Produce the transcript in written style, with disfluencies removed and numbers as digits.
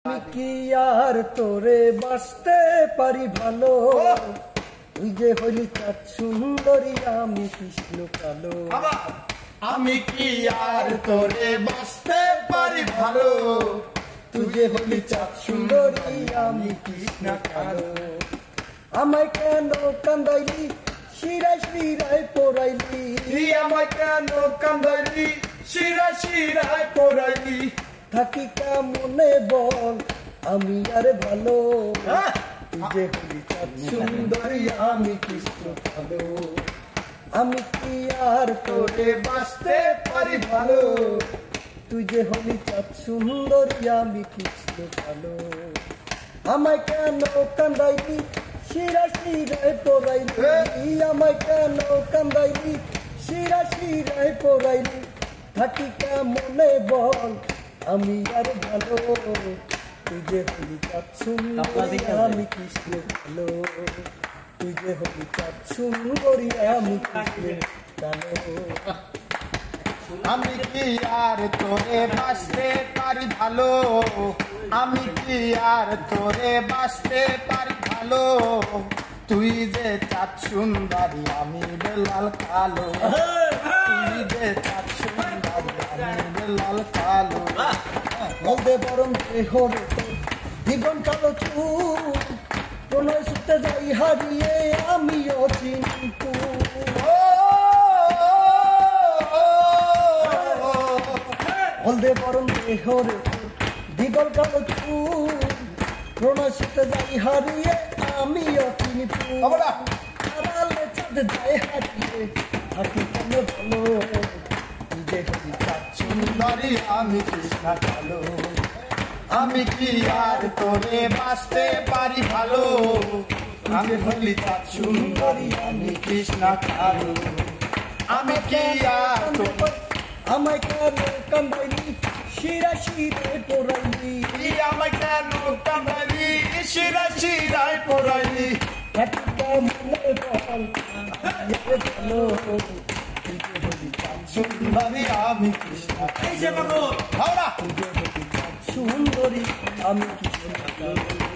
আমি কি আর তোরে বাসতে পারি ভালো, তুই যে হলি চাঁদ সুন্দরী আমি কৃষ্ণ কালো। আমি কি আর তোরে বাসতে পারি ভালো, তুই যে হলি চাঁদ সুন্দরী আমি কৃষ্ণ কালো। আমায় কেন কান্দাইলি শিরায় শিরায় পড়াইলি, আমায় কেন কান্দাইলি শিরায় শিরায় পড়াইলি। থাকি মনে বল আমি আর ভালো, তুই যে হলি চাঁদ সুন্দরী আমি কৃষ্ণ কালো। আমি কি আর তোরে বাসতে পারি ভালো, তুই যে হলি চাঁদ সুন্দরী আমি কৃষ্ণ কালো। আমায় কেন কান্দাইলি শিরা শিরায় পড়াইলি, আমায় কেন কান্দাইলি শিরা শিরায় পড়াইলি। থাকি মনে বল আমি আর ভালো, তুই যে হলি চাঁদ সুন্দরী আমি কৃষ্ণ কালো। তুই যে হলি চাঁদ সুন্দরী আমি কৃষ্ণ কালো। আমি কি আর তোরে বাসতে পারি ভালো, আমি কি আর তোরে বাসতে পারি ভালো। তুই যে চাঁদ সুন্দরী আমি বেলাল কালো, তুই যে চাঁদ সুন্দরী আমি বেলাল কালো। বলতে বরং দেহরে জীবন কালো চুল, প্রণয় সুতে যাই হারিয়ে আমিও চিন্তু। বলতে বরং দেহরে জীবন কালো চুল, প্রণয় সুতে যাই হারিয়ে আমিও চিন্তু। আড়ালে চাঁদ যাই হারিয়ে থাকি কেন ভালো, তুই যে হলি চাঁদ সুন্দরী আমি কৃষ্ণ কালো। আমি কি আর তোরে বাসতে পারি ভালো, আমি হলি চাঁদ সুন্দরী আমি কৃষ্ণ কালো। আমি কি আর আমায় কেন কান্দাইলি শিরা শিরায় পড়াইলি, আমায় কেন কান্দাইলি শিরা শিরায় পড়াইলি। মনে বল ভালো, তুই যে হলি চাঁদ সুন্দরী আমি কৃষ্ণ কালো। সুন্দরী আমি কৃষ্ণ কালো।